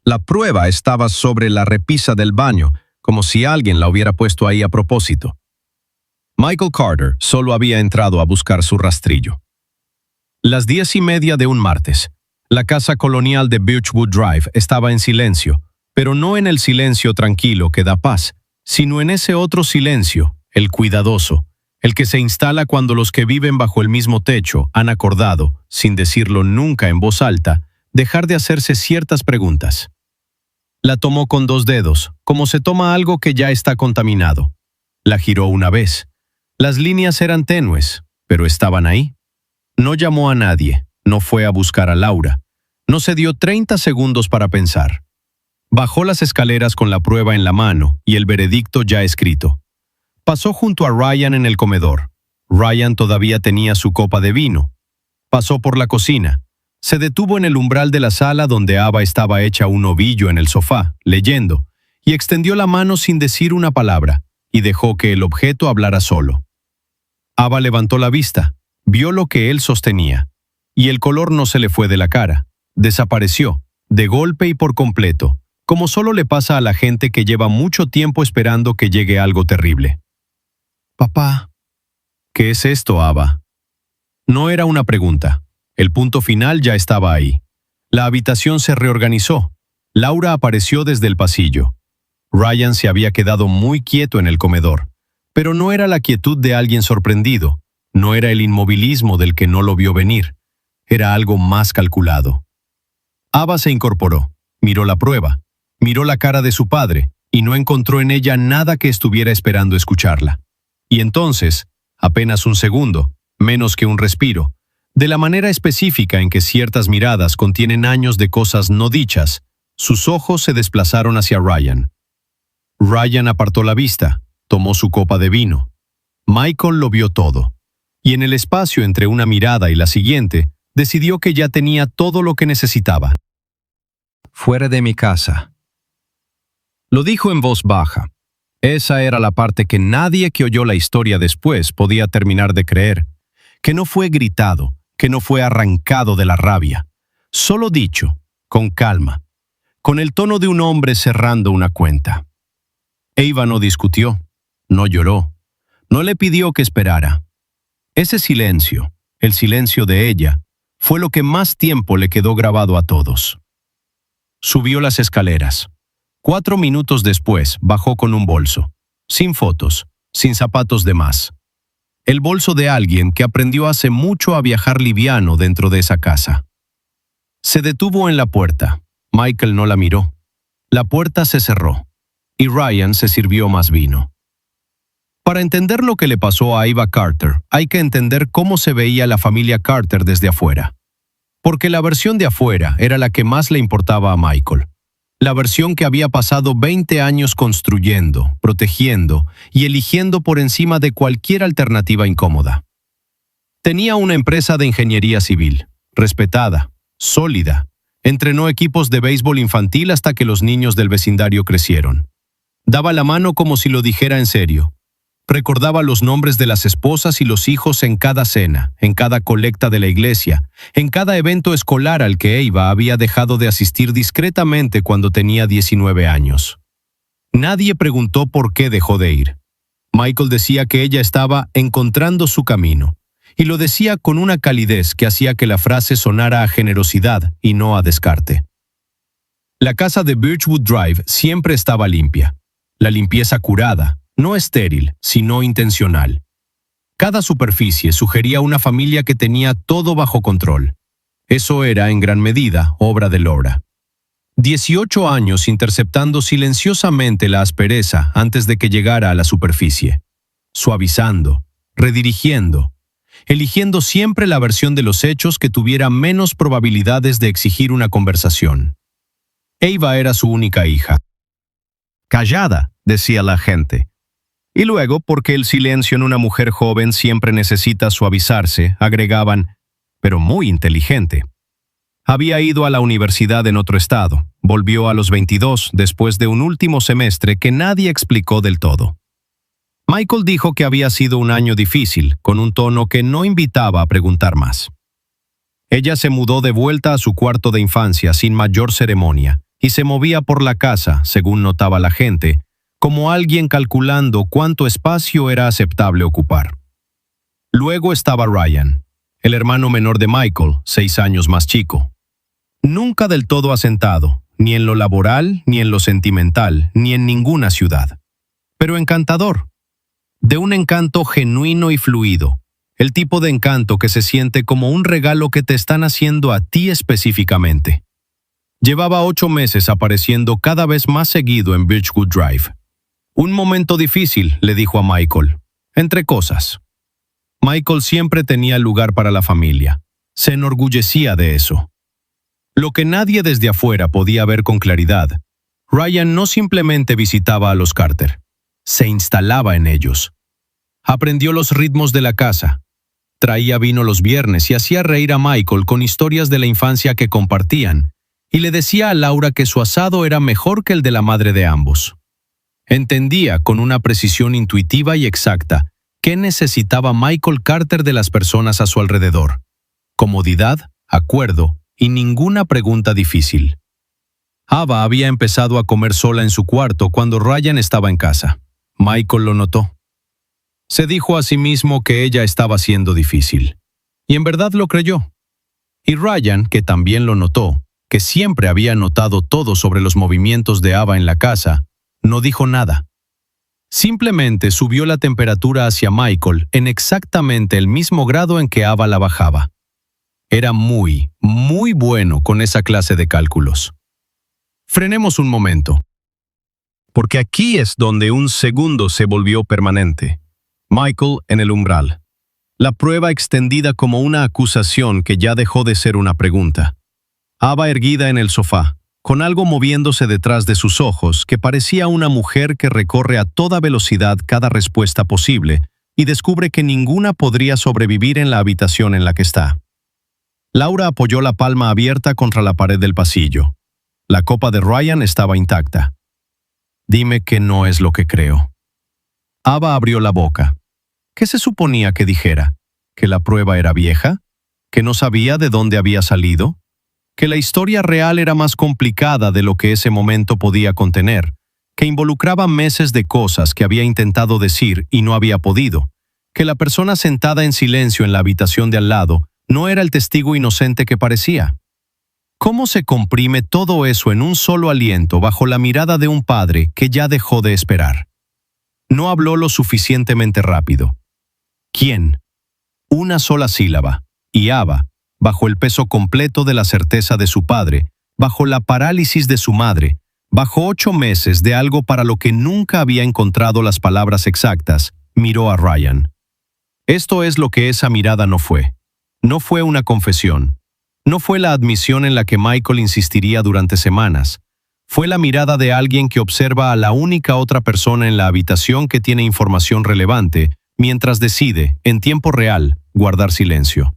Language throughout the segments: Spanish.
La prueba estaba sobre la repisa del baño, como si alguien la hubiera puesto ahí a propósito. Michael Carter solo había entrado a buscar su rastrillo. Las 10:30 de un martes. La casa colonial de Birchwood Drive estaba en silencio, pero no en el silencio tranquilo que da paz, sino en ese otro silencio, el cuidadoso, el que se instala cuando los que viven bajo el mismo techo han acordado, sin decirlo nunca en voz alta, dejar de hacerse ciertas preguntas. La tomó con 2 dedos, como se toma algo que ya está contaminado. La giró una vez. Las líneas eran tenues, pero estaban ahí. No llamó a nadie, no fue a buscar a Laura. No se dio 30 segundos para pensar. Bajó las escaleras con la prueba en la mano y el veredicto ya escrito. Pasó junto a Ryan en el comedor. Ryan todavía tenía su copa de vino. Pasó por la cocina. Se detuvo en el umbral de la sala donde Ava estaba hecha un ovillo en el sofá, leyendo, y extendió la mano sin decir una palabra, y dejó que el objeto hablara solo. Ava levantó la vista, vio lo que él sostenía, y el color no se le fue de la cara. Desapareció, de golpe y por completo, como solo le pasa a la gente que lleva mucho tiempo esperando que llegue algo terrible. «Papá». «¿Qué es esto, Ava?» No era una pregunta. El punto final ya estaba ahí. La habitación se reorganizó. Laura apareció desde el pasillo. Ryan se había quedado muy quieto en el comedor, pero no era la quietud de alguien sorprendido, no era el inmovilismo del que no lo vio venir, era algo más calculado. Ava se incorporó, miró la prueba, miró la cara de su padre y no encontró en ella nada que estuviera esperando escucharla. Y entonces, apenas un segundo, menos que un respiro, de la manera específica en que ciertas miradas contienen años de cosas no dichas, sus ojos se desplazaron hacia Ryan. Ryan apartó la vista, tomó su copa de vino. Michael lo vio todo, y en el espacio entre una mirada y la siguiente, decidió que ya tenía todo lo que necesitaba. «Fuera de mi casa». Lo dijo en voz baja. Esa era la parte que nadie que oyó la historia después podía terminar de creer, que no fue gritado, que no fue arrancado de la rabia, solo dicho, con calma, con el tono de un hombre cerrando una cuenta. Ava no discutió, no lloró, no le pidió que esperara. Ese silencio, el silencio de ella, fue lo que más tiempo le quedó grabado a todos. Subió las escaleras. 4 minutos después bajó con un bolso, sin fotos, sin zapatos de más. El bolso de alguien que aprendió hace mucho a viajar liviano dentro de esa casa. Se detuvo en la puerta. Michael no la miró. La puerta se cerró, y Ryan se sirvió más vino. Para entender lo que le pasó a Ava Carter, hay que entender cómo se veía la familia Carter desde afuera. Porque la versión de afuera era la que más le importaba a Michael. La versión que había pasado 20 años construyendo, protegiendo y eligiendo por encima de cualquier alternativa incómoda. Tenía una empresa de ingeniería civil, respetada, sólida. Entrenó equipos de béisbol infantil hasta que los niños del vecindario crecieron. Daba la mano como si lo dijera en serio. Recordaba los nombres de las esposas y los hijos en cada cena, en cada colecta de la iglesia, en cada evento escolar al que Ava había dejado de asistir discretamente cuando tenía 19 años. Nadie preguntó por qué dejó de ir. Michael decía que ella estaba encontrando su camino, y lo decía con una calidez que hacía que la frase sonara a generosidad y no a descarte. La casa de Birchwood Drive siempre estaba limpia. La limpieza curada, no estéril, sino intencional. Cada superficie sugería una familia que tenía todo bajo control. Eso era, en gran medida, obra de Laura. 18 años interceptando silenciosamente la aspereza antes de que llegara a la superficie. Suavizando, redirigiendo, eligiendo siempre la versión de los hechos que tuviera menos probabilidades de exigir una conversación. Ava era su única hija. «Callada», decía la gente. Y luego, porque el silencio en una mujer joven siempre necesita suavizarse, agregaban, «pero muy inteligente». Había ido a la universidad en otro estado, volvió a los 22 después de un último semestre que nadie explicó del todo. Michael dijo que había sido un año difícil, con un tono que no invitaba a preguntar más. Ella se mudó de vuelta a su cuarto de infancia sin mayor ceremonia, y se movía por la casa, según notaba la gente, como alguien calculando cuánto espacio era aceptable ocupar. Luego estaba Ryan, el hermano menor de Michael, 6 años más chico. Nunca del todo asentado, ni en lo laboral, ni en lo sentimental, ni en ninguna ciudad. Pero encantador. De un encanto genuino y fluido. El tipo de encanto que se siente como un regalo que te están haciendo a ti específicamente. Llevaba 8 meses apareciendo cada vez más seguido en Birchwood Drive. Un momento difícil, le dijo a Michael, entre cosas. Michael siempre tenía lugar para la familia. Se enorgullecía de eso. Lo que nadie desde afuera podía ver con claridad, Ryan no simplemente visitaba a los Carter, se instalaba en ellos. Aprendió los ritmos de la casa. Traía vino los viernes y hacía reír a Michael con historias de la infancia que compartían, y le decía a Laura que su asado era mejor que el de la madre de ambos. Entendía con una precisión intuitiva y exacta qué necesitaba Michael Carter de las personas a su alrededor. Comodidad, acuerdo y ninguna pregunta difícil. Ava había empezado a comer sola en su cuarto cuando Ryan estaba en casa. Michael lo notó. Se dijo a sí mismo que ella estaba siendo difícil. Y en verdad lo creyó. Y Ryan, que también lo notó, que siempre había notado todo sobre los movimientos de Ava en la casa, no dijo nada. Simplemente subió la temperatura hacia Michael en exactamente el mismo grado en que Ava la bajaba. Era muy, muy bueno con esa clase de cálculos. Frenemos un momento. Porque aquí es donde un segundo se volvió permanente. Michael en el umbral. La prueba extendida como una acusación que ya dejó de ser una pregunta. Ava erguida en el sofá, con algo moviéndose detrás de sus ojos que parecía una mujer que recorre a toda velocidad cada respuesta posible y descubre que ninguna podría sobrevivir en la habitación en la que está. Laura apoyó la palma abierta contra la pared del pasillo. La copa de Ryan estaba intacta. Dime que no es lo que creo. Ava abrió la boca. ¿Qué se suponía que dijera? ¿Que la prueba era vieja? ¿Que no sabía de dónde había salido? ¿Que la historia real era más complicada de lo que ese momento podía contener? ¿Que involucraba meses de cosas que había intentado decir y no había podido? ¿Que la persona sentada en silencio en la habitación de al lado no era el testigo inocente que parecía? ¿Cómo se comprime todo eso en un solo aliento bajo la mirada de un padre que ya dejó de esperar? No habló lo suficientemente rápido. ¿Quién? Una sola sílaba. Y Ava, bajo el peso completo de la certeza de su padre, bajo la parálisis de su madre, bajo 8 meses de algo para lo que nunca había encontrado las palabras exactas, miró a Ryan. Esto es lo que esa mirada no fue. No fue una confesión. No fue la admisión en la que Michael insistiría durante semanas. Fue la mirada de alguien que observa a la única otra persona en la habitación que tiene información relevante, mientras decide, en tiempo real, guardar silencio.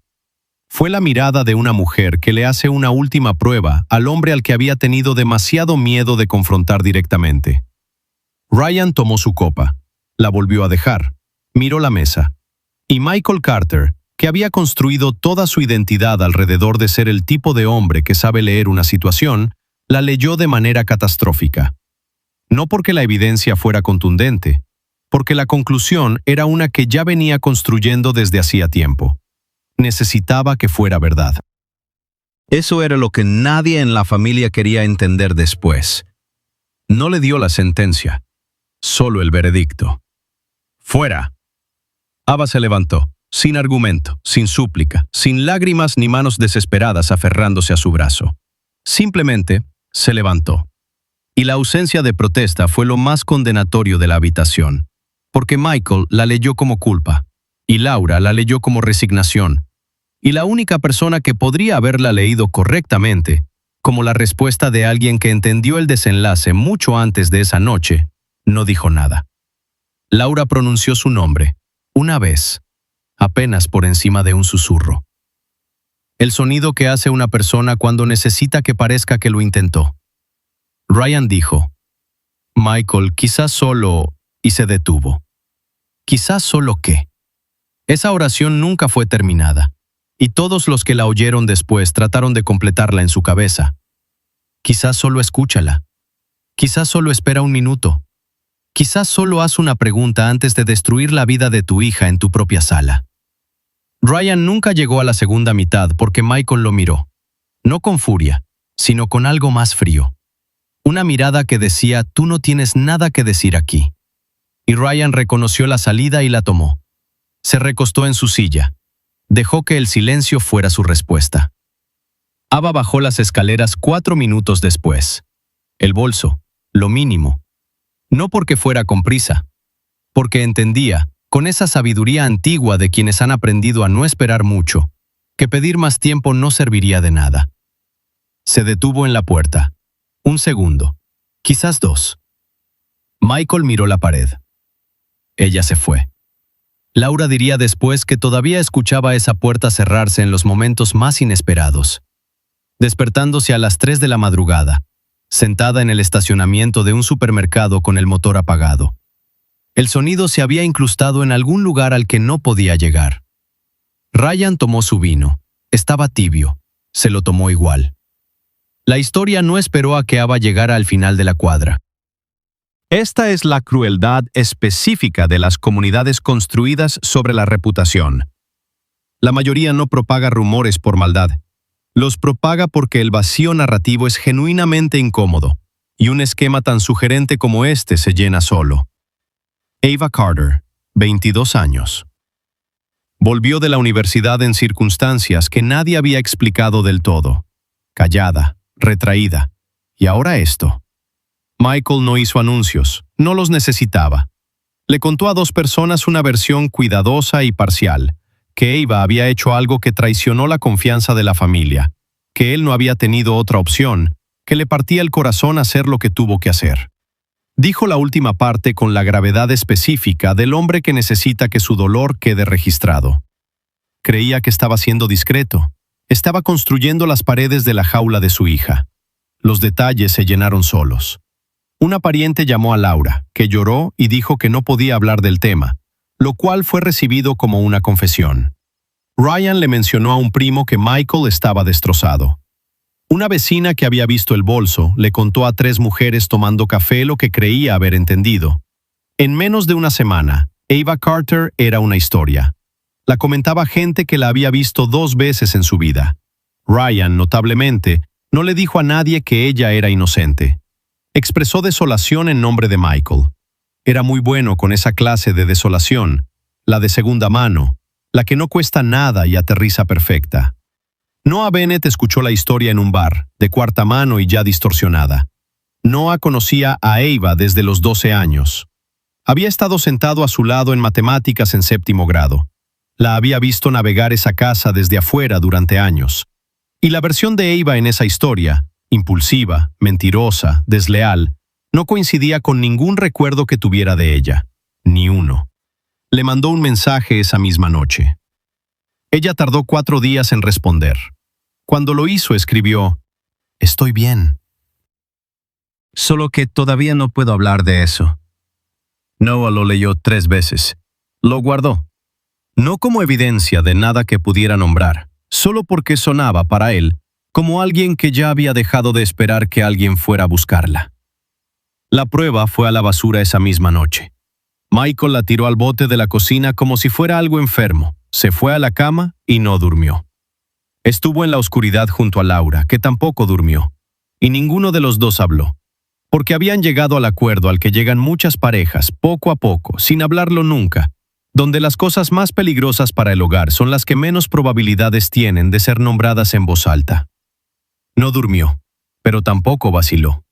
Fue la mirada de una mujer que le hace una última prueba al hombre al que había tenido demasiado miedo de confrontar directamente. Ryan tomó su copa, la volvió a dejar, miró la mesa. Y Michael Carter, que había construido toda su identidad alrededor de ser el tipo de hombre que sabe leer una situación, la leyó de manera catastrófica. No porque la evidencia fuera contundente, porque la conclusión era una que ya venía construyendo desde hacía tiempo. Necesitaba que fuera verdad. Eso era lo que nadie en la familia quería entender después. No le dio la sentencia, solo el veredicto. ¡Fuera! Ava se levantó, sin argumento, sin súplica, sin lágrimas ni manos desesperadas aferrándose a su brazo. Simplemente se levantó. Y la ausencia de protesta fue lo más condenatorio de la habitación, porque Michael la leyó como culpa, y Laura la leyó como resignación, y la única persona que podría haberla leído correctamente, como la respuesta de alguien que entendió el desenlace mucho antes de esa noche, no dijo nada. Laura pronunció su nombre, una vez, apenas por encima de un susurro. El sonido que hace una persona cuando necesita que parezca que lo intentó. Ryan dijo, Michael, quizás solo... y se detuvo. Quizás solo qué. Esa oración nunca fue terminada, y todos los que la oyeron después trataron de completarla en su cabeza. Quizás solo escúchala. Quizás solo espera un minuto. Quizás solo haz una pregunta antes de destruir la vida de tu hija en tu propia sala. Ryan nunca llegó a la segunda mitad porque Michael lo miró. No con furia, sino con algo más frío. Una mirada que decía, tú no tienes nada que decir aquí. Y Ryan reconoció la salida y la tomó. Se recostó en su silla. Dejó que el silencio fuera su respuesta. Ava bajó las escaleras 4 minutos después. El bolso, lo mínimo. No porque fuera con prisa, porque entendía, con esa sabiduría antigua de quienes han aprendido a no esperar mucho, que pedir más tiempo no serviría de nada. Se detuvo en la puerta. 1 segundo, quizás 2. Michael miró la pared. Ella se fue. Laura diría después que todavía escuchaba esa puerta cerrarse en los momentos más inesperados. Despertándose a las 3 de la madrugada, sentada en el estacionamiento de un supermercado con el motor apagado. El sonido se había incrustado en algún lugar al que no podía llegar. Ryan tomó su vino. Estaba tibio. Se lo tomó igual. La historia no esperó a que Ava llegara al final de la cuadra. Esta es la crueldad específica de las comunidades construidas sobre la reputación. La mayoría no propaga rumores por maldad. Los propaga porque el vacío narrativo es genuinamente incómodo, y un esquema tan sugerente como este se llena solo. Ava Carter, 22 años. Volvió de la universidad en circunstancias que nadie había explicado del todo. Callada, retraída. Y ahora esto. Michael no hizo anuncios, no los necesitaba. Le contó a 2 personas una versión cuidadosa y parcial, que Ava había hecho algo que traicionó la confianza de la familia, que él no había tenido otra opción, que le partía el corazón hacer lo que tuvo que hacer. Dijo la última parte con la gravedad específica del hombre que necesita que su dolor quede registrado. Creía que estaba siendo discreto. Estaba construyendo las paredes de la jaula de su hija. Los detalles se llenaron solos. Una pariente llamó a Laura, que lloró y dijo que no podía hablar del tema, lo cual fue recibido como una confesión. Ryan le mencionó a un primo que Michael estaba destrozado. Una vecina que había visto el bolso le contó a 3 mujeres tomando café lo que creía haber entendido. En menos de una semana, Ava Carter era una historia. La comentaba gente que la había visto 2 veces en su vida. Ryan, notablemente, no le dijo a nadie que ella era inocente. Expresó desolación en nombre de Michael. Era muy bueno con esa clase de desolación, la de segunda mano, la que no cuesta nada y aterriza perfecta. Noah Bennett escuchó la historia en un bar, de cuarta mano y ya distorsionada. Noah conocía a Ava desde los 12 años. Había estado sentado a su lado en matemáticas en 7º grado. La había visto navegar esa casa desde afuera durante años. Y la versión de Ava en esa historia, impulsiva, mentirosa, desleal, no coincidía con ningún recuerdo que tuviera de ella. Ni uno. Le mandó un mensaje esa misma noche. Ella tardó 4 días en responder. Cuando lo hizo, escribió: «Estoy bien. Solo que todavía no puedo hablar de eso». Noah lo leyó 3 veces. Lo guardó. No como evidencia de nada que pudiera nombrar, solo porque sonaba para él como alguien que ya había dejado de esperar que alguien fuera a buscarla. La prueba fue a la basura esa misma noche. Michael la tiró al bote de la cocina como si fuera algo enfermo, se fue a la cama y no durmió. Estuvo en la oscuridad junto a Laura, que tampoco durmió, y ninguno de los 2 habló, porque habían llegado al acuerdo al que llegan muchas parejas, poco a poco, sin hablarlo nunca, donde las cosas más peligrosas para el hogar son las que menos probabilidades tienen de ser nombradas en voz alta. No durmió, pero tampoco vaciló.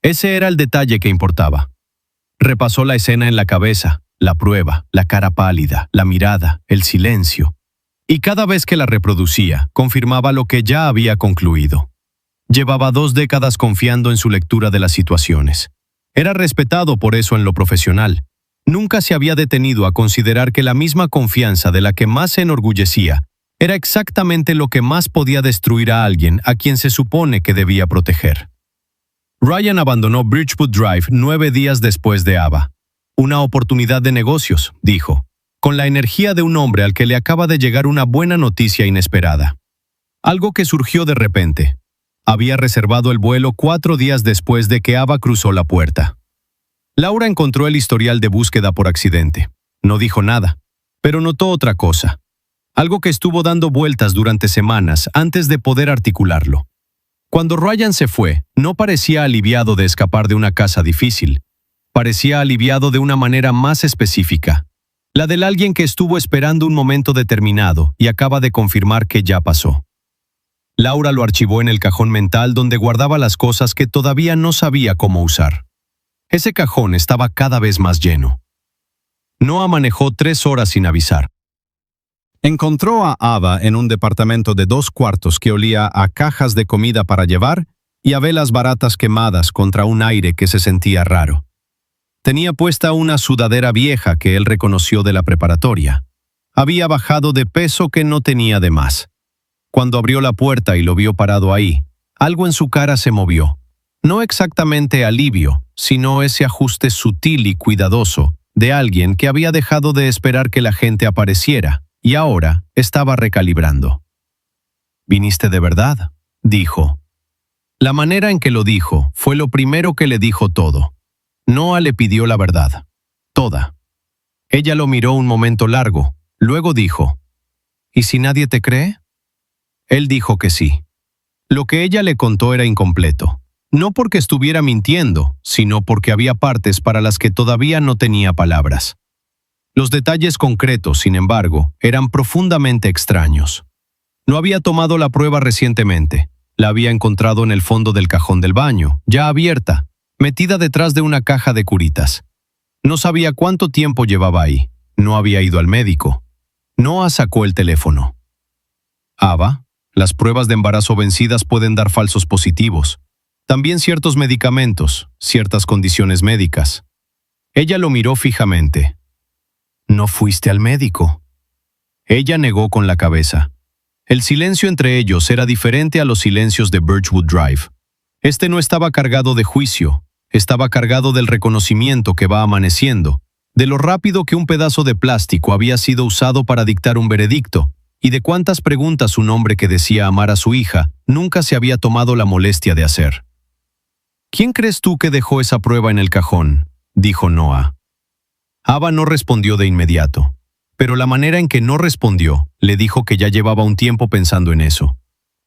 Ese era el detalle que importaba. Repasó la escena en la cabeza, la prueba, la cara pálida, la mirada, el silencio. Y cada vez que la reproducía, confirmaba lo que ya había concluido. Llevaba 2 décadas confiando en su lectura de las situaciones. Era respetado por eso en lo profesional. Nunca se había detenido a considerar que la misma confianza de la que más se enorgullecía era exactamente lo que más podía destruir a alguien a quien se supone que debía proteger. Ryan abandonó Bridgewood Drive 9 días después de Ava. Una oportunidad de negocios, dijo, con la energía de un hombre al que le acaba de llegar una buena noticia inesperada. Algo que surgió de repente. Había reservado el vuelo 4 días después de que Ava cruzó la puerta. Laura encontró el historial de búsqueda por accidente. No dijo nada, pero notó otra cosa. Algo que estuvo dando vueltas durante semanas antes de poder articularlo. Cuando Ryan se fue, no parecía aliviado de escapar de una casa difícil. Parecía aliviado de una manera más específica. La del alguien que estuvo esperando un momento determinado y acaba de confirmar que ya pasó. Laura lo archivó en el cajón mental donde guardaba las cosas que todavía no sabía cómo usar. Ese cajón estaba cada vez más lleno. Noah manejó 3 horas sin avisar. Encontró a Ava en un departamento de 2 cuartos que olía a cajas de comida para llevar y a velas baratas quemadas contra un aire que se sentía raro. Tenía puesta una sudadera vieja que él reconoció de la preparatoria. Había bajado de peso que no tenía de más. Cuando abrió la puerta y lo vio parado ahí, algo en su cara se movió. No exactamente alivio, sino ese ajuste sutil y cuidadoso de alguien que había dejado de esperar que la gente apareciera y ahora estaba recalibrando. «¿Viniste de verdad?», dijo. La manera en que lo dijo fue lo primero que le dijo todo. Noah le pidió la verdad, toda. Ella lo miró un momento largo, luego dijo, «¿Y si nadie te cree?». Él dijo que sí. Lo que ella le contó era incompleto, no porque estuviera mintiendo, sino porque había partes para las que todavía no tenía palabras. Los detalles concretos, sin embargo, eran profundamente extraños. No había tomado la prueba recientemente. La había encontrado en el fondo del cajón del baño, ya abierta, metida detrás de una caja de curitas. No sabía cuánto tiempo llevaba ahí. No había ido al médico. Noah sacó el teléfono. «Ava, las pruebas de embarazo vencidas pueden dar falsos positivos. También ciertos medicamentos, ciertas condiciones médicas». Ella lo miró fijamente. «¿No fuiste al médico?». Ella negó con la cabeza. El silencio entre ellos era diferente a los silencios de Birchwood Drive. Este no estaba cargado de juicio, estaba cargado del reconocimiento que va amaneciendo, de lo rápido que un pedazo de plástico había sido usado para dictar un veredicto, y de cuántas preguntas un hombre que decía amar a su hija nunca se había tomado la molestia de hacer. «¿Quién crees tú que dejó esa prueba en el cajón?», dijo Noah. Ava no respondió de inmediato, pero la manera en que no respondió le dijo que ya llevaba un tiempo pensando en eso.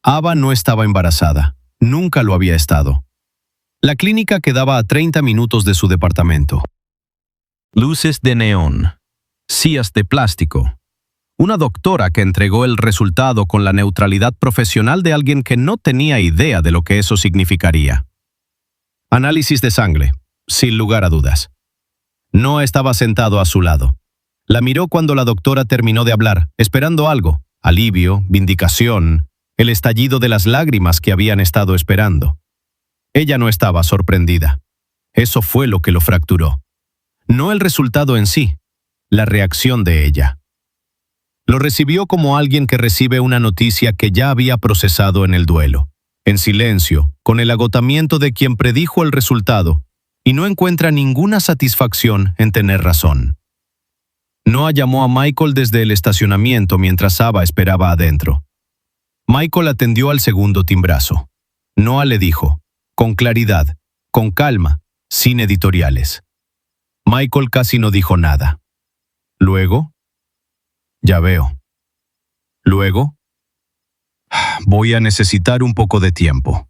Ava no estaba embarazada, nunca lo había estado. La clínica quedaba a 30 minutos de su departamento. Luces de neón, sillas de plástico. Una doctora que entregó el resultado con la neutralidad profesional de alguien que no tenía idea de lo que eso significaría. Análisis de sangre, sin lugar a dudas. Noah estaba sentado a su lado. La miró cuando la doctora terminó de hablar, esperando algo, alivio, vindicación, el estallido de las lágrimas que habían estado esperando. Ella no estaba sorprendida. Eso fue lo que lo fracturó. No el resultado en sí, la reacción de ella. Lo recibió como alguien que recibe una noticia que ya había procesado en el duelo, en silencio, con el agotamiento de quien predijo el resultado, y no encuentra ninguna satisfacción en tener razón. Noah llamó a Michael desde el estacionamiento mientras Ava esperaba adentro. Michael atendió al segundo timbrazo. Noah le dijo, con claridad, con calma, sin editoriales. Michael casi no dijo nada. Luego, «Ya veo». Luego, «Voy a necesitar un poco de tiempo».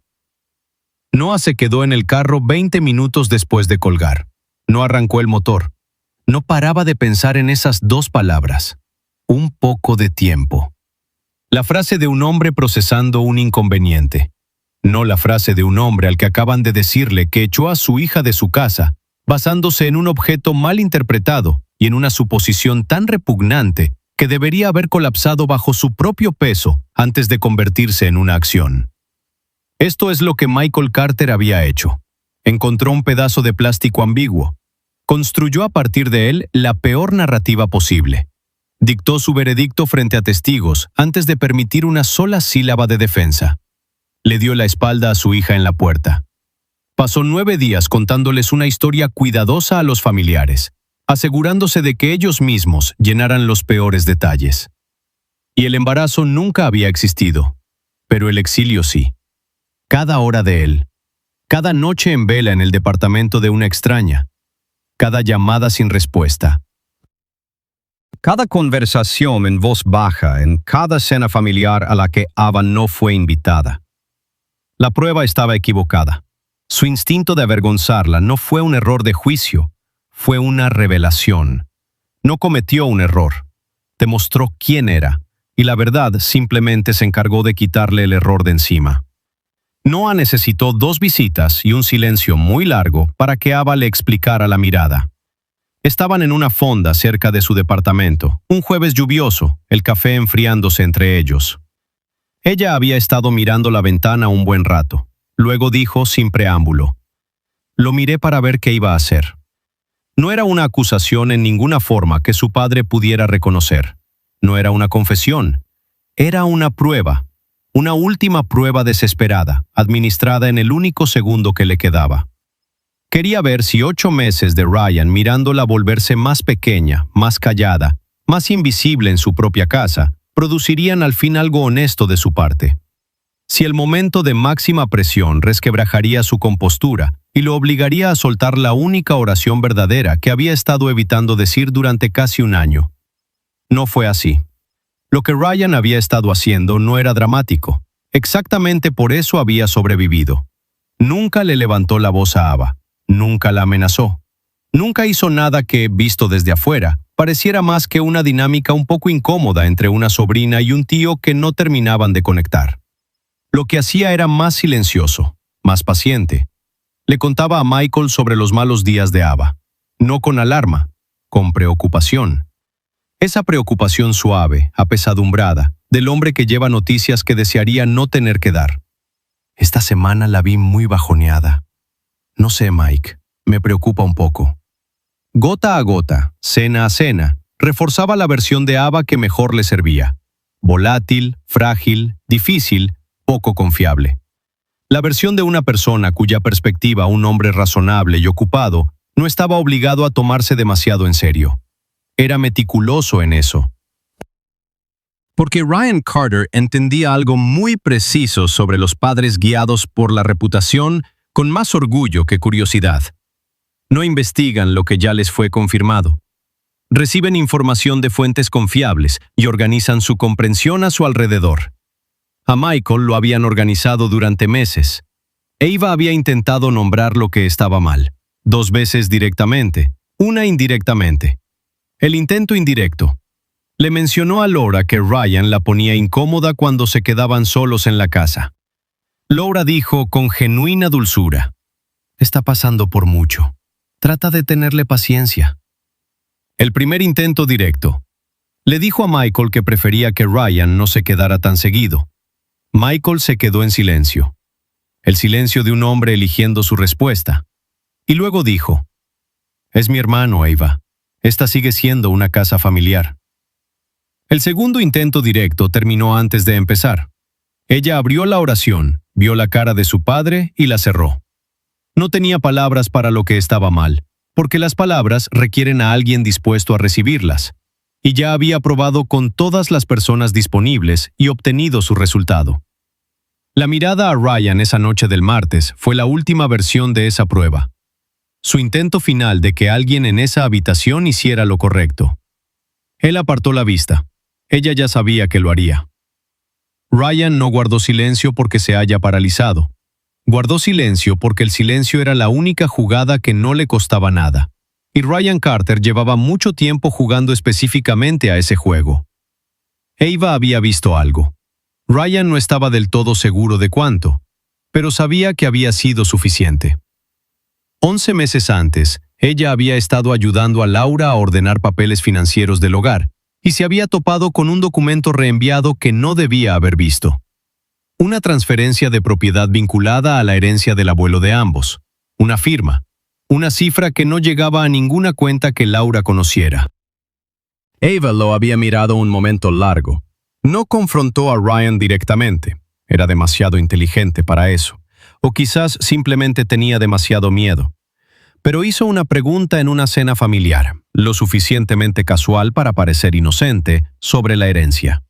Noah se quedó en el carro 20 minutos después de colgar. No arrancó el motor. No paraba de pensar en esas 2 palabras. Un poco de tiempo. La frase de un hombre procesando un inconveniente. No la frase de un hombre al que acaban de decirle que echó a su hija de su casa, basándose en un objeto mal interpretado y en una suposición tan repugnante que debería haber colapsado bajo su propio peso antes de convertirse en una acción. Esto es lo que Michael Carter había hecho. Encontró un pedazo de plástico ambiguo. Construyó a partir de él la peor narrativa posible. Dictó su veredicto frente a testigos antes de permitir una sola sílaba de defensa. Le dio la espalda a su hija en la puerta. Pasó 9 días contándoles una historia cuidadosa a los familiares, asegurándose de que ellos mismos llenaran los peores detalles. Y el embarazo nunca había existido, pero el exilio sí. cada hora de él, cada noche en vela en el departamento de una extraña, cada llamada sin respuesta. Cada conversación en voz baja en cada cena familiar a la que Ava no fue invitada. La prueba estaba equivocada. Su instinto de avergonzarla no fue un error de juicio, fue una revelación. No cometió un error, demostró quién era, y la verdad simplemente se encargó de quitarle el error de encima. Noah necesitó 2 visitas y un silencio muy largo para que Ava le explicara la mirada. Estaban en una fonda cerca de su departamento, un jueves lluvioso, el café enfriándose entre ellos. Ella había estado mirando la ventana un buen rato. Luego dijo sin preámbulo: «Lo miré para ver qué iba a hacer». No era una acusación en ninguna forma que su padre pudiera reconocer. No era una confesión. Era una prueba. Una última prueba desesperada, administrada en el único segundo que le quedaba. Quería ver si 8 meses de Ryan mirándola volverse más pequeña, más callada, más invisible en su propia casa, producirían al fin algo honesto de su parte. Si el momento de máxima presión resquebrajaría su compostura y lo obligaría a soltar la única oración verdadera que había estado evitando decir durante casi un año. No fue así. Lo que Ryan había estado haciendo no era dramático. Exactamente por eso había sobrevivido. Nunca le levantó la voz a Ava. Nunca la amenazó. Nunca hizo nada que, visto desde afuera, pareciera más que una dinámica un poco incómoda entre una sobrina y un tío que no terminaban de conectar. Lo que hacía era más silencioso, más paciente. Le contaba a Michael sobre los malos días de Ava. No con alarma, con preocupación. Esa preocupación suave, apesadumbrada, del hombre que lleva noticias que desearía no tener que dar. Esta semana la vi muy bajoneada. No sé, Mike, me preocupa un poco. Gota a gota, cena a cena, reforzaba la versión de Ava que mejor le servía. Volátil, frágil, difícil, poco confiable. La versión de una persona cuya perspectiva un hombre razonable y ocupado no estaba obligado a tomarse demasiado en serio. Era meticuloso en eso. Porque Ryan Carter entendía algo muy preciso sobre los padres guiados por la reputación con más orgullo que curiosidad. No investigan lo que ya les fue confirmado. Reciben información de fuentes confiables y organizan su comprensión a su alrededor. A Michael lo habían organizado durante meses. Ava había intentado nombrar lo que estaba mal, 2 veces directamente, una indirectamente. El intento indirecto. Le mencionó a Laura que Ryan la ponía incómoda cuando se quedaban solos en la casa. Laura dijo con genuina dulzura: «Está pasando por mucho. Trata de tenerle paciencia». El primer intento directo. Le dijo a Michael que prefería que Ryan no se quedara tan seguido. Michael se quedó en silencio. El silencio de un hombre eligiendo su respuesta. Y luego dijo: «Es mi hermano, Ava. Esta sigue siendo una casa familiar». El segundo intento directo terminó antes de empezar. Ella abrió la oración, vio la cara de su padre y la cerró. No tenía palabras para lo que estaba mal, porque las palabras requieren a alguien dispuesto a recibirlas. Y ya había probado con todas las personas disponibles y obtenido su resultado. La mirada a Ryan esa noche del martes fue la última versión de esa prueba. Su intento final de que alguien en esa habitación hiciera lo correcto. Él apartó la vista. Ella ya sabía que lo haría. Ryan no guardó silencio porque se haya paralizado. Guardó silencio porque el silencio era la única jugada que no le costaba nada. Y Ryan Carter llevaba mucho tiempo jugando específicamente a ese juego. Ava había visto algo. Ryan no estaba del todo seguro de cuánto, pero sabía que había sido suficiente. 11 meses antes, ella había estado ayudando a Laura a ordenar papeles financieros del hogar, y se había topado con un documento reenviado que no debía haber visto. Una transferencia de propiedad vinculada a la herencia del abuelo de ambos. Una firma. Una cifra que no llegaba a ninguna cuenta que Laura conociera. Ava lo había mirado un momento largo. No confrontó a Ryan directamente. Era demasiado inteligente para eso. O quizás simplemente tenía demasiado miedo. Pero hizo una pregunta en una cena familiar, lo suficientemente casual para parecer inocente, sobre la herencia.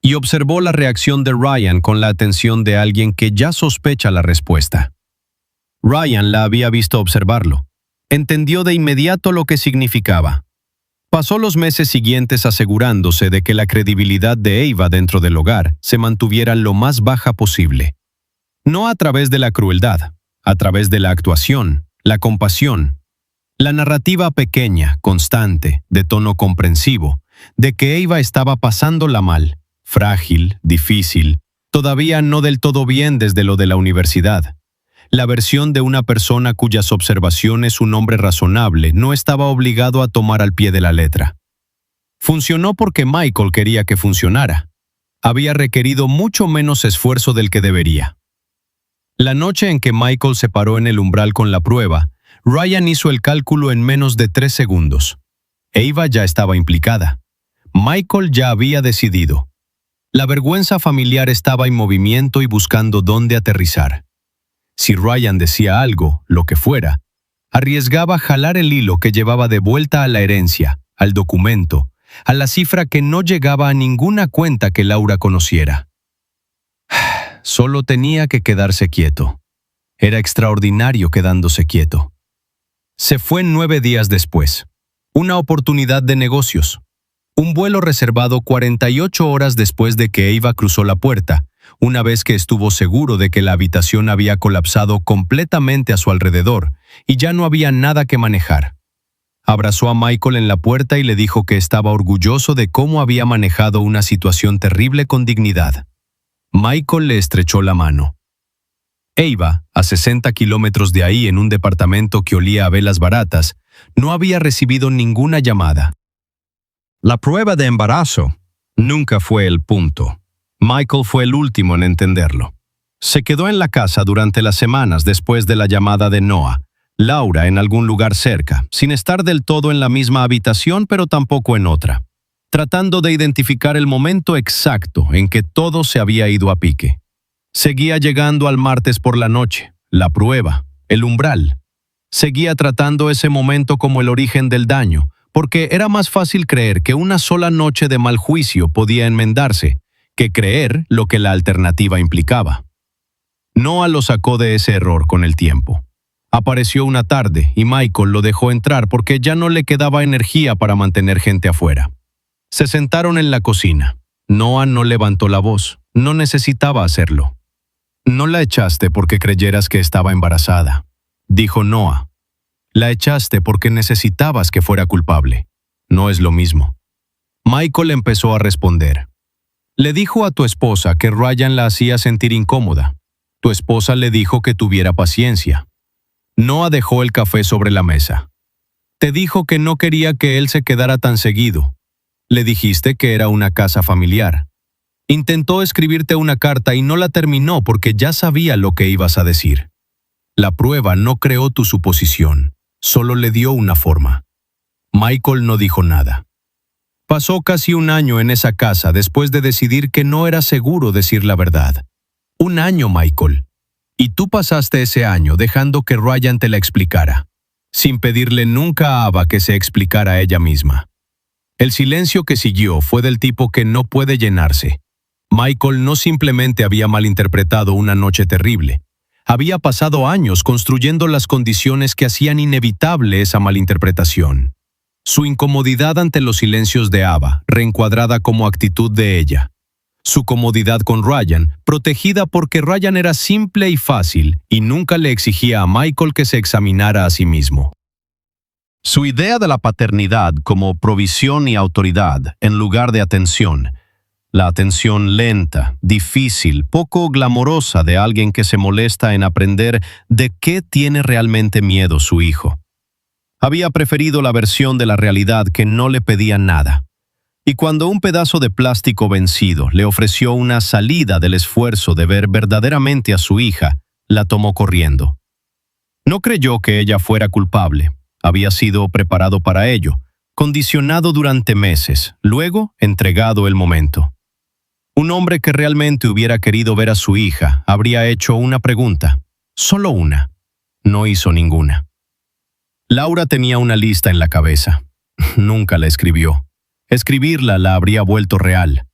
y observó la reacción de Ryan con la atención de alguien que ya sospecha la respuesta. Ryan la había visto observarlo. Entendió de inmediato lo que significaba. Pasó los meses siguientes asegurándose de que la credibilidad de Ava dentro del hogar se mantuviera lo más baja posible. No a través de la crueldad, a través de la actuación, la compasión, la narrativa pequeña, constante, de tono comprensivo, de que Ava estaba pasándola mal, frágil, difícil, todavía no del todo bien desde lo de la universidad. La versión de una persona cuyas observaciones un hombre razonable no estaba obligado a tomar al pie de la letra. Funcionó porque Michael quería que funcionara. Había requerido mucho menos esfuerzo del que debería. La noche en que Michael se paró en el umbral con la prueba, Ryan hizo el cálculo en menos de 3 segundos. Ava ya estaba implicada. Michael ya había decidido. La vergüenza familiar estaba en movimiento y buscando dónde aterrizar. Si Ryan decía algo, lo que fuera, arriesgaba jalar el hilo que llevaba de vuelta a la herencia, al documento, a la cifra que no llegaba a ninguna cuenta que Laura conociera. Solo tenía que quedarse quieto. Era extraordinario quedándose quieto. Se fue 9 días después. Una oportunidad de negocios. Un vuelo reservado 48 horas después de que Ava cruzó la puerta, una vez que estuvo seguro de que la habitación había colapsado completamente a su alrededor y ya no había nada que manejar. Abrazó a Michael en la puerta y le dijo que estaba orgulloso de cómo había manejado una situación terrible con dignidad. Michael le estrechó la mano. Ava, a 60 kilómetros de ahí en un departamento que olía a velas baratas, no había recibido ninguna llamada. La prueba de embarazo nunca fue el punto. Michael fue el último en entenderlo. Se quedó en la casa durante las semanas después de la llamada de Noah, Laura en algún lugar cerca, sin estar del todo en la misma habitación pero tampoco en otra, tratando de identificar el momento exacto en que todo se había ido a pique. Seguía llegando al martes por la noche, la prueba, el umbral. Seguía tratando ese momento como el origen del daño, porque era más fácil creer que una sola noche de mal juicio podía enmendarse, que creer lo que la alternativa implicaba. Noah lo sacó de ese error con el tiempo. Apareció una tarde y Michael lo dejó entrar porque ya no le quedaba energía para mantener gente afuera. Se sentaron en la cocina. Noah no levantó la voz, no necesitaba hacerlo. «No la echaste porque creyeras que estaba embarazada», dijo Noah. «La echaste porque necesitabas que fuera culpable. No es lo mismo». Michael empezó a responder. «Le dijo a tu esposa que Ryan la hacía sentir incómoda. Tu esposa le dijo que tuviera paciencia». Noah dejó el café sobre la mesa. «Te dijo que no quería que él se quedara tan seguido. Le dijiste que era una casa familiar. Intentó escribirte una carta y no la terminó porque ya sabía lo que ibas a decir. La prueba no creó tu suposición, solo le dio una forma». Michael no dijo nada. Pasó casi un año en esa casa después de decidir que no era seguro decir la verdad. Un año, Michael. Y tú pasaste ese año dejando que Ryan te la explicara, sin pedirle nunca a Ava que se explicara a ella misma. El silencio que siguió fue del tipo que no puede llenarse. Michael no simplemente había malinterpretado una noche terrible. Había pasado años construyendo las condiciones que hacían inevitable esa malinterpretación. Su incomodidad ante los silencios de Ava, reencuadrada como actitud de ella. Su comodidad con Ryan, protegida porque Ryan era simple y fácil y nunca le exigía a Michael que se examinara a sí mismo. Su idea de la paternidad como provisión y autoridad en lugar de atención. La atención lenta, difícil, poco glamorosa de alguien que se molesta en aprender de qué tiene realmente miedo su hijo. Había preferido la versión de la realidad que no le pedía nada. Y cuando un pedazo de plástico vencido le ofreció una salida del esfuerzo de ver verdaderamente a su hija, la tomó corriendo. No creyó que ella fuera culpable. Había sido preparado para ello, condicionado durante meses, luego entregado el momento. Un hombre que realmente hubiera querido ver a su hija habría hecho una pregunta, solo una. No hizo ninguna. Laura tenía una lista en la cabeza. Nunca la escribió. Escribirla la habría vuelto real.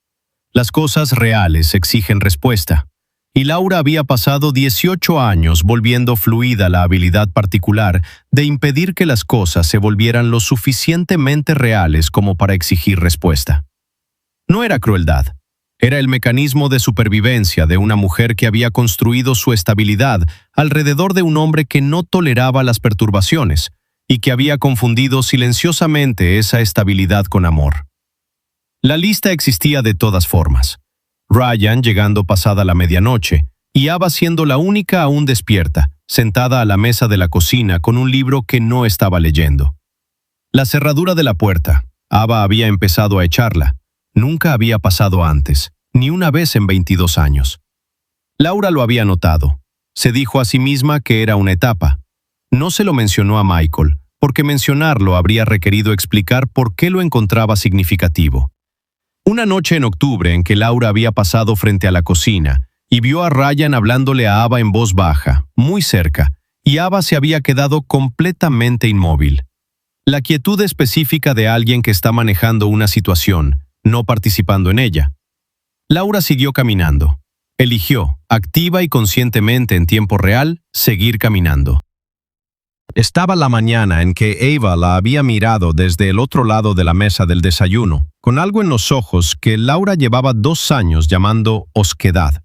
Las cosas reales exigen respuesta. Y Laura había pasado 18 años volviendo fluida la habilidad particular de impedir que las cosas se volvieran lo suficientemente reales como para exigir respuesta. No era crueldad. Era el mecanismo de supervivencia de una mujer que había construido su estabilidad alrededor de un hombre que no toleraba las perturbaciones y que había confundido silenciosamente esa estabilidad con amor. La lista existía de todas formas. Ryan llegando pasada la medianoche y Ava siendo la única aún despierta, sentada a la mesa de la cocina con un libro que no estaba leyendo. La cerradura de la puerta, Ava había empezado a echarla. Nunca había pasado antes, ni una vez en 22 años. Laura lo había notado. Se dijo a sí misma que era una etapa. No se lo mencionó a Michael, porque mencionarlo habría requerido explicar por qué lo encontraba significativo. Una noche en octubre en que Laura había pasado frente a la cocina y vio a Ryan hablándole a Ava en voz baja, muy cerca, y Ava se había quedado completamente inmóvil. La quietud específica de alguien que está manejando una situación, no participando en ella. Laura siguió caminando. Eligió, activa y conscientemente en tiempo real, seguir caminando. Estaba la mañana en que Ava la había mirado desde el otro lado de la mesa del desayuno, con algo en los ojos que Laura llevaba 2 años llamando osquedad.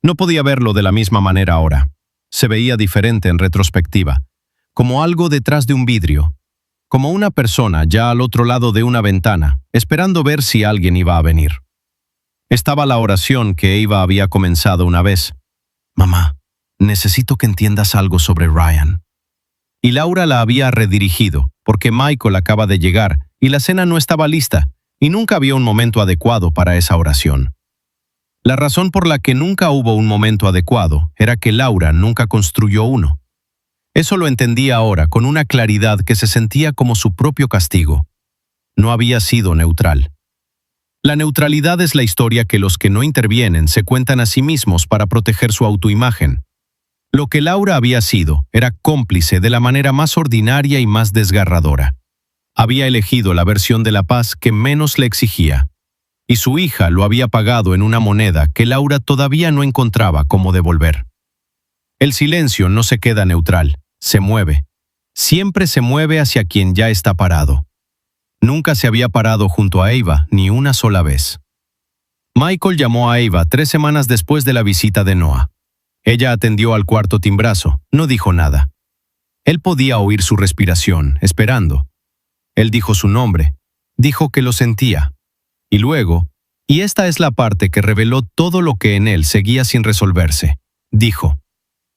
No podía verlo de la misma manera ahora. Se veía diferente en retrospectiva, como algo detrás de un vidrio, como una persona ya al otro lado de una ventana, esperando ver si alguien iba a venir. Estaba la oración que Ava había comenzado una vez. «Mamá, necesito que entiendas algo sobre Ryan». Y Laura la había redirigido, porque Michael acaba de llegar y la cena no estaba lista, y nunca había un momento adecuado para esa oración. La razón por la que nunca hubo un momento adecuado era que Laura nunca construyó uno. Eso lo entendía ahora con una claridad que se sentía como su propio castigo. No había sido neutral. La neutralidad es la historia que los que no intervienen se cuentan a sí mismos para proteger su autoimagen. Lo que Laura había sido era cómplice de la manera más ordinaria y más desgarradora. Había elegido la versión de la paz que menos le exigía. Y su hija lo había pagado en una moneda que Laura todavía no encontraba cómo devolver. El silencio no se queda neutral, se mueve. Siempre se mueve hacia quien ya está parado. Nunca se había parado junto a Ava ni una sola vez. Michael llamó a Ava 3 semanas después de la visita de Noah. Ella atendió al cuarto timbrazo, no dijo nada. Él podía oír su respiración, esperando. Él dijo su nombre, dijo que lo sentía. Y luego, y esta es la parte que reveló todo lo que en él seguía sin resolverse, dijo: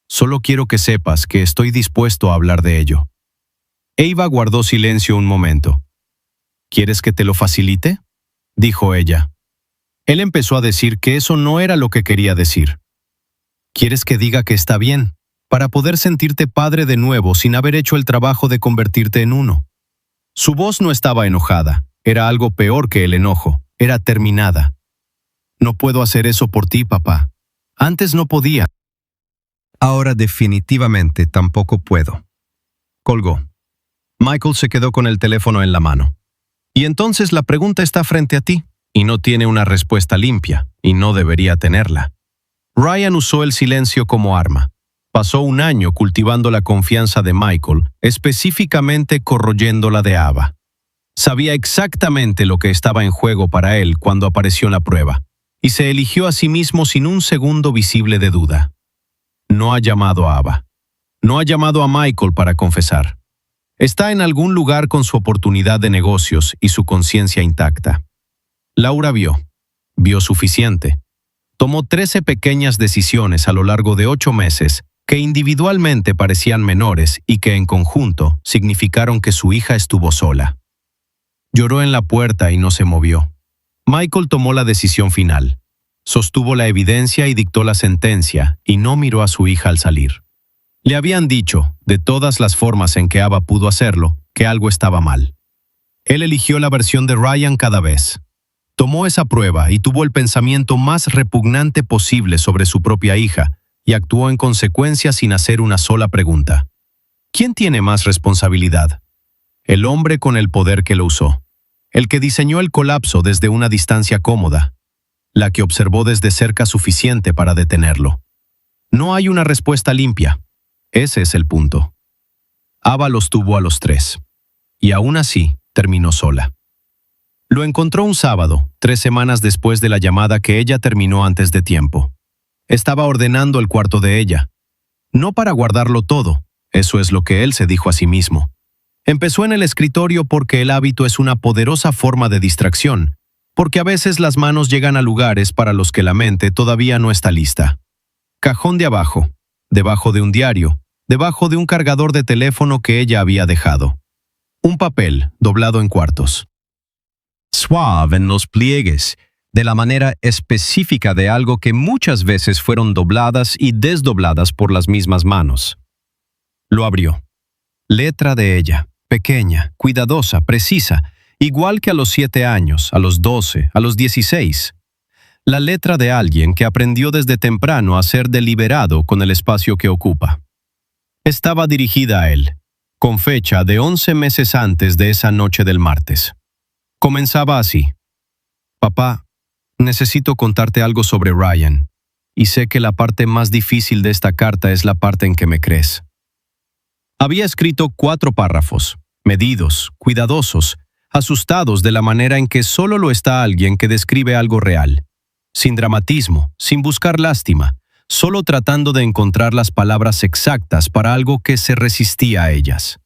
«Solo quiero que sepas que estoy dispuesto a hablar de ello». Ava guardó silencio un momento. «¿Quieres que te lo facilite?», dijo ella. Él empezó a decir que eso no era lo que quería decir. «¿Quieres que diga que está bien, para poder sentirte padre de nuevo sin haber hecho el trabajo de convertirte en uno?» Su voz no estaba enojada, era algo peor que el enojo, era terminada. «No puedo hacer eso por ti, papá. Antes no podía. Ahora definitivamente tampoco puedo». Colgó. Michael se quedó con el teléfono en la mano. «Y entonces la pregunta está frente a ti, y no tiene una respuesta limpia, y no debería tenerla». Ryan usó el silencio como arma. Pasó 1 año cultivando la confianza de Michael, específicamente corroyéndola de Ava. Sabía exactamente lo que estaba en juego para él cuando apareció la prueba, y se eligió a sí mismo sin un segundo visible de duda. No ha llamado a Ava. No ha llamado a Michael para confesar. Está en algún lugar con su oportunidad de negocios y su conciencia intacta. Laura vio suficiente. Tomó 13 pequeñas decisiones a lo largo de 8 meses que individualmente parecían menores y que en conjunto significaron que su hija estuvo sola. Lloró en la puerta y no se movió. Michael tomó la decisión final. Sostuvo la evidencia y dictó la sentencia y no miró a su hija al salir. Le habían dicho, de todas las formas en que Ava pudo hacerlo, que algo estaba mal. Él eligió la versión de Ryan cada vez. Tomó esa prueba y tuvo el pensamiento más repugnante posible sobre su propia hija y actuó en consecuencia sin hacer una sola pregunta. ¿Quién tiene más responsabilidad? El hombre con el poder que lo usó. El que diseñó el colapso desde una distancia cómoda. la que observó desde cerca suficiente para detenerlo. No hay una respuesta limpia. Ese es el punto. Ava los tuvo a los tres. Y aún así, terminó sola. Lo encontró un sábado, 3 semanas después de la llamada que ella terminó antes de tiempo. Estaba ordenando el cuarto de ella. No para guardarlo todo, eso es lo que él se dijo a sí mismo. Empezó en el escritorio porque el hábito es una poderosa forma de distracción, porque a veces las manos llegan a lugares para los que la mente todavía no está lista. Cajón de abajo, debajo de un diario, debajo de un cargador de teléfono que ella había dejado. Un papel doblado en cuartos. Suave en los pliegues, de la manera específica de algo que muchas veces fueron dobladas y desdobladas por las mismas manos. Lo abrió. Letra de ella, pequeña, cuidadosa, precisa, igual que a los 7 años, a los 12, a los 16. La letra de alguien que aprendió desde temprano a ser deliberado con el espacio que ocupa. Estaba dirigida a él, con fecha de 11 meses antes de esa noche del martes. Comenzaba así. Papá, necesito contarte algo sobre Ryan, y sé que la parte más difícil de esta carta es la parte en que me crees. Había escrito 4 párrafos, medidos, cuidadosos, asustados de la manera en que solo lo está alguien que describe algo real, sin dramatismo, sin buscar lástima, solo tratando de encontrar las palabras exactas para algo que se resistía a ellas.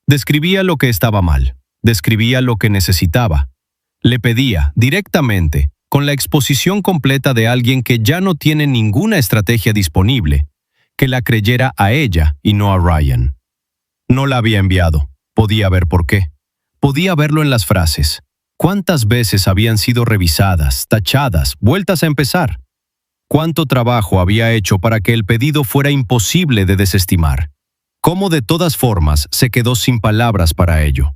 Describía lo que estaba mal, describía lo que necesitaba. Le pedía, directamente, con la exposición completa de alguien que ya no tiene ninguna estrategia disponible, que la creyera a ella y no a Ryan. No la había enviado. Podía ver por qué. Podía verlo en las frases. ¿Cuántas veces habían sido revisadas, tachadas, vueltas a empezar? ¿Cuánto trabajo había hecho para que el pedido fuera imposible de desestimar? ¿Cómo de todas formas se quedó sin palabras para ello?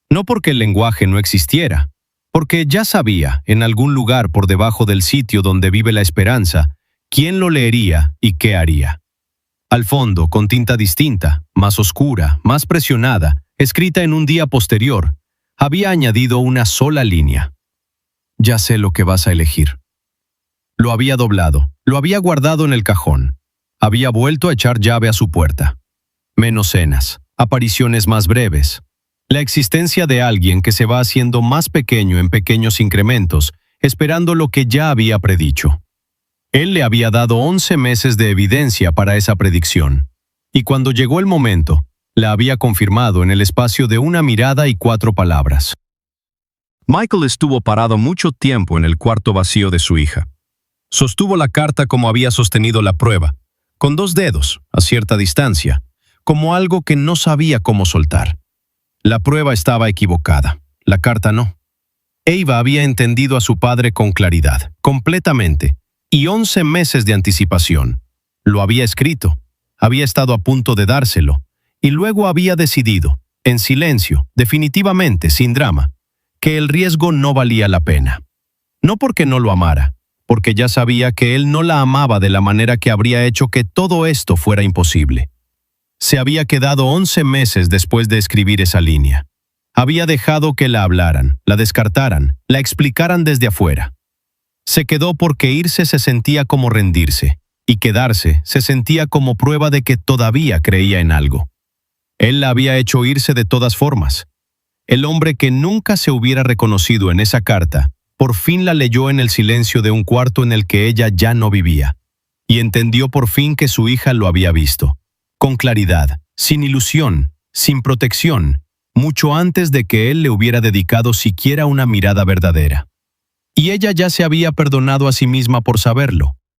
No porque el lenguaje no existiera, porque ya sabía, en algún lugar por debajo del sitio donde vive la esperanza, quién lo leería y qué haría. Al fondo, con tinta distinta, más oscura, más presionada, escrita en un día posterior, había añadido una sola línea. Ya sé lo que vas a elegir. Lo había doblado, lo había guardado en el cajón. Había vuelto a echar llave a su puerta. Menos cenas, apariciones más breves. La existencia de alguien que se va haciendo más pequeño en pequeños incrementos, esperando lo que ya había predicho. Él le había dado 11 meses de evidencia para esa predicción, y cuando llegó el momento, la había confirmado en el espacio de una mirada y 4 palabras. Michael estuvo parado mucho tiempo en el cuarto vacío de su hija. Sostuvo la carta como había sostenido la prueba, con 2 dedos, a cierta distancia, como algo que no sabía cómo soltar. La prueba estaba equivocada, la carta no. Ava había entendido a su padre con claridad, completamente, y 11 meses de anticipación. Lo había escrito, había estado a punto de dárselo, y luego había decidido, en silencio, definitivamente, sin drama, que el riesgo no valía la pena. No porque no lo amara, porque ya sabía que él no la amaba de la manera que habría hecho que todo esto fuera imposible. Se había quedado 11 meses después de escribir esa línea. Había dejado que la hablaran, la descartaran, la explicaran desde afuera. Se quedó porque irse se sentía como rendirse, y quedarse se sentía como prueba de que todavía creía en algo. Él la había hecho irse de todas formas. El hombre que nunca se hubiera reconocido en esa carta, por fin la leyó en el silencio de un cuarto en el que ella ya no vivía, y entendió por fin que su hija lo había visto, con claridad, sin ilusión, sin protección, mucho antes de que él le hubiera dedicado siquiera una mirada verdadera. Y ella ya se había perdonado a sí misma por saberlo,